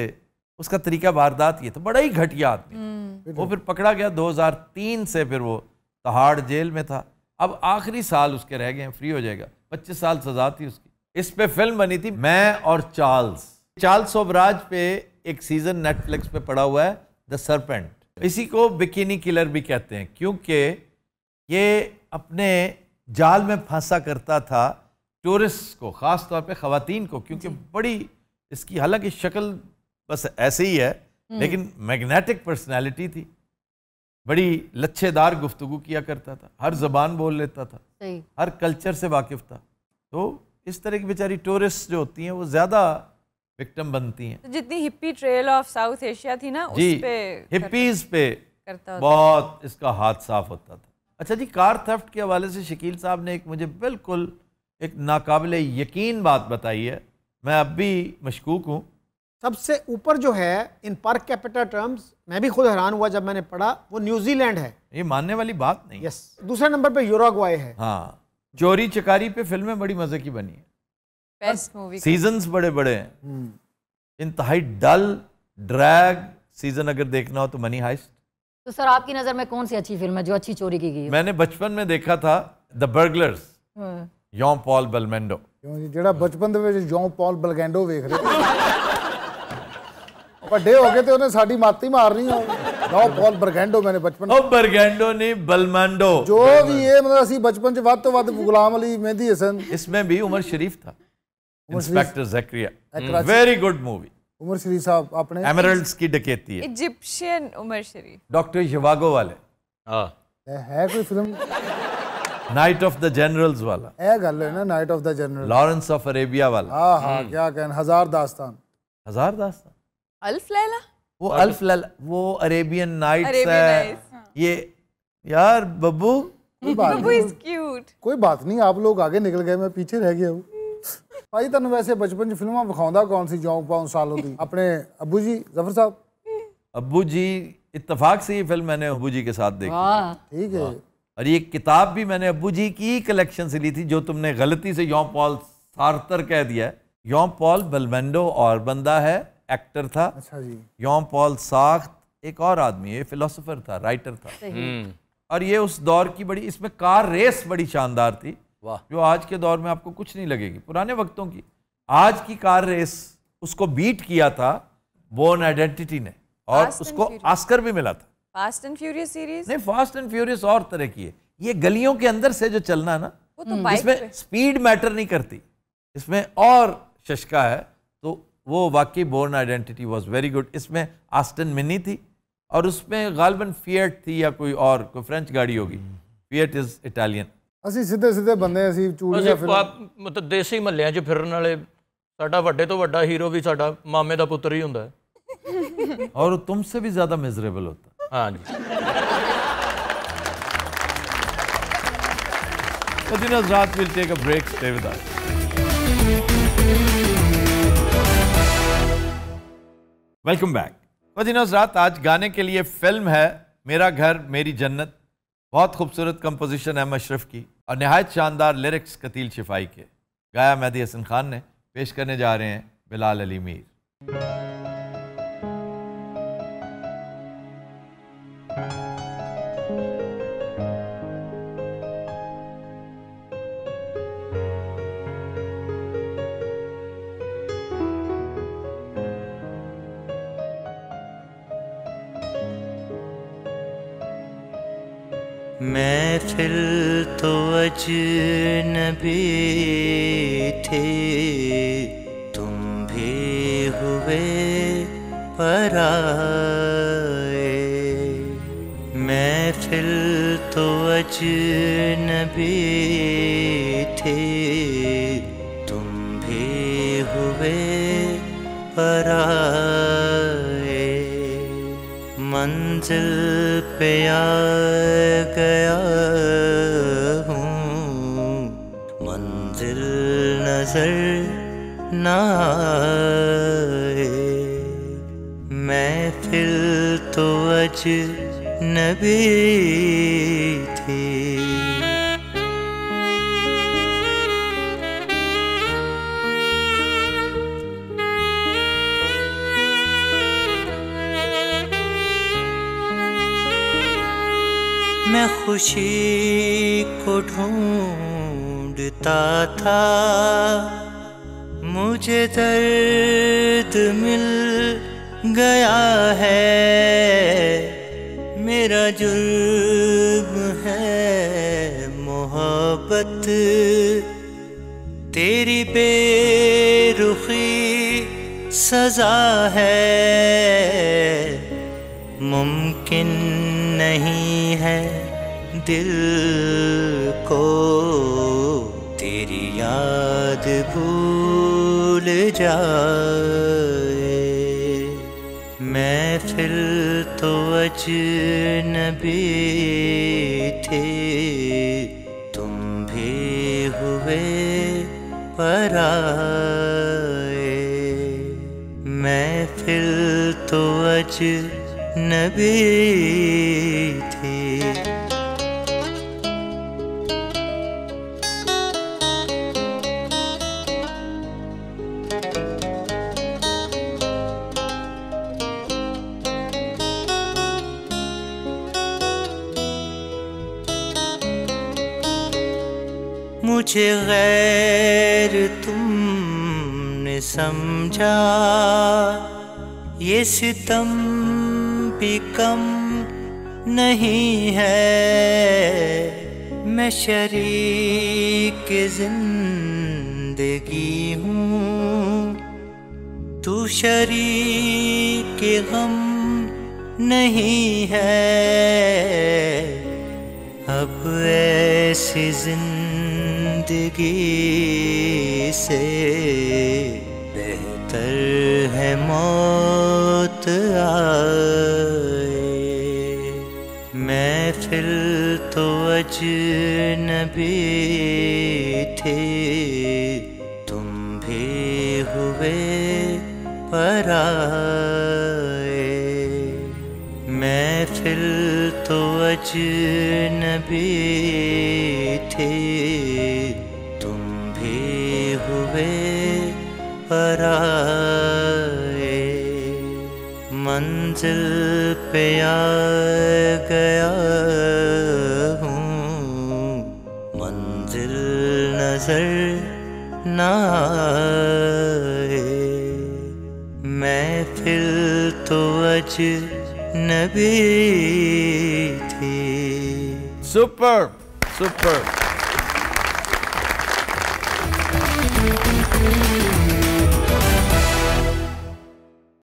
उसका तरीका वारदात ये था, बड़ा ही घटिया आदमी। वो फिर पकड़ा गया 2003 से, फिर वो तहाड़ जेल में था। अब आखिरी साल उसके रह गए हैं, फ्री हो जाएगा। 25 साल सजा थी उसकी। इस पे फिल्म बनी थी मैं और चार्ल्स। चार्ल्स सोबराज पे एक सीजन नेटफ्लिक्स पे पड़ा हुआ है, द सरपेंट। इसी को बिकिनी किलर भी कहते हैं, क्योंकि ये अपने जाल में फंसा करता था टूरिस्ट को, ख़ास तौर पे ख़वातीन को, क्योंकि बड़ी इसकी हालांकि शक्ल बस ऐसे ही है, लेकिन मैग्नेटिक पर्सनैलिटी थी, बड़ी लच्छेदार गुफ्तगू किया करता था, हर ज़बान बोल लेता था, हर कल्चर से वाकिफ़ था। तो इस तरह की बेचारी टूरिस्ट जो होती हैं वो ज़्यादा विक्टिम बनती हैं। तो जितनी hippie trail of south Asia थी ना, जी, उस पे हिप्पीज़ पे बहुत इसका हाथ साफ होता था। अच्छा जी, कार थेफ्ट के हवाले से शकील साहब ने एक मुझे बिल्कुल एक नाकाबिले यकीन बात बताई है, मैं अब भी मशकूक हूँ। सबसे ऊपर जो है इन पर कैपिटा टर्म्स, मैं भी खुद हैरान हुआ जब मैंने पढ़ा, वो न्यूजीलैंड है। ये मानने वाली बात नहीं। यस, दूसरे नंबर पे यूरुग्वे है। हाँ, चोरी चकारी पे फिल्में बड़ी मजे की बनी है, बेस्ट मूवी, सीजन्स बड़े बड़े हैं। इंतहाई डल ड्रैग सीजन अगर देखना हो तो मनी हाइस्ट। तो सर आपकी नजर में कौन सी अच्छी फिल्म है जो अच्छी चोरी की गई? मैंने बचपन में देखा था द बर्गलर्स, जॉन पॉल बेलमेंडो। ਜਿਹੜਾ ਬਚਪਨ ਦੇ ਵਿੱਚ ਜੌਨ ਪੌਲ ਬਲਗੈਂਡੋ ਵੇਖ ਰਹੇ ਵੱਡੇ ਹੋ ਗਏ ਤੇ ਉਹਨੇ ਸਾਡੀ ਮਾਤੀ ਮਾਰਨੀ ਆ। ਜੌਨ ਪੌਲ ਬਰਗੈਂਡੋ मैंने बचपन ਉਹ ਬਰਗੈਂਡੋ नहीं बेलमेंडो, जो भी ये मतलब ਅਸੀਂ बचपन ਚ ਵੱਧ ਤੋਂ ਵੱਧ गुलाम अली मेहंदी हसन, इसमें भी उमर शरीफ था, inspector Zakaria, very good movie. Omar Sharif साहब अपने एमरल्ड्स की डकैती है, Egyptian Omar Sharif, doctor Zhivago वाले। है कोई film night of the generals वाला, ए गल है ना, night of the general, Lawrence of Arabia वाला। हाँ हाँ, क्या कहना, हजार दास्तान, हजार दास्तान, अल्फ लैला, वो अल्फ लैला, वो अरेबियन नाइट्स है। ये यार बब्बू, बब्बू इज क्यूट। कोई बात नहीं, आप लोग आगे निकल गए, मैं पीछे रह गया हूँ। भाई तुम वैसे बचपन च फिल्मां विखाउंदा कौन सी जौं 5 सालों की? अपने अब्बू जी जफर साहब। अब्बू जी, इत्तेफाक से ये फिल्म मैंने अब्बू जी के साथ देखी। ठीक है। और ये किताब भी मैंने अब्बू जी की कलेक्शन से ली थी, जो तुमने गलती से जॉन पॉल सार्तर कह दिया है। जॉन पॉल बेलमेंडो और बंदा है, एक्टर था। अच्छा जी। जॉन पॉल साख्त एक और आदमी है, फिलोसोफर था, राइटर था। और ये उस दौर की बड़ी, इसमें कार रेस बड़ी शानदार थी, जो आज के दौर में आपको कुछ नहीं लगेगी, पुराने वक्तों की। आज की कार रेस उसको बीट किया था बोर्न आइडेंटिटी ने, और उसको ऑस्कर भी मिला था। फास्ट एंड फ्यूरियस सीरीज नहीं, फास्ट एंड फ्यूरियस और तरह की है, ये गलियों के अंदर से जो चलना है ना, वो तो बाइक इसमें पे। स्पीड मैटर नहीं करती, इसमें और शशका है। तो वो वाकई Bourne Identity was very good. इसमें आस्टन मिनी थी और उसमें गालबन फिएट थी या कोई और, कोई फ्रेंच गाड़ी होगी। Fiat is Italian. ਅਸੀਂ ਸਿੱਧੇ ਸਿੱਧੇ ਬੰਦੇ, ਅਸੀਂ ਚੂੜੀਆਂ ਮਤਲਬ ਦੇਸੀ ਮਹੱਲਿਆਂ 'ਚ ਫਿਰਨ ਵਾਲੇ, ਸਾਡਾ ਵੱਡੇ ਤੋਂ ਵੱਡਾ ਹੀਰੋ ਵੀ ਸਾਡਾ ਮਾਮੇ ਦਾ ਪੁੱਤਰ ਹੀ ਹੁੰਦਾ ਹੈ। और तुमसे भी ज्यादा मिजरेबल होता। हाँ जी। Hazrat, we'll take a break. Stay with us. Welcome back. फ़तीन हज़रात, आज गाने के लिए फिल्म है मेरा घर मेरी जन्नत। बहुत खूबसूरत कंपोजिशन है मशरफ की और नहायत शानदार लिरिक्स कतील शिफाई के। गाया मेहदी हसन खान ने। पेश करने जा रहे हैं बिलाल अली मीर। महफिल तो अजनबी थे, तुम भी हुए पराए। महफिल तो अजनबी थे, तुम भी हुए पराए। मंजिल पे आ गया हूँ, मंजिल नजर न आए। महफिल तो अजनबी थी। मैं खुशी को ढूंढता था, मुझे दर्द मिल गया है। मेरा जुर्म है मोहब्बत, तेरी बेरुखी सजा है। मुमकिन नहीं है दिल को तेरी याद भूल जाए। महफिल तो अजनबी थे, तुम भी हुए पराए। महफिल तो अजनबी थी। मुझे गैर तुमने समझा, ये सितम भी कम नहीं है। मैं शरीक जिंदगी हूँ, तू शरीक गम नहीं है। अब ऐसी जिंदगी से बेहतर है मौत आए। महफिल तो अजनबी थे, तुम भी हुए पराए। महफिल तो अजनबी थे, तुम भी हुए पराए। मंजिल पे आ गया हूँ, मंजिल नजर न आए। महफिल तो अजनबी थी। Super super.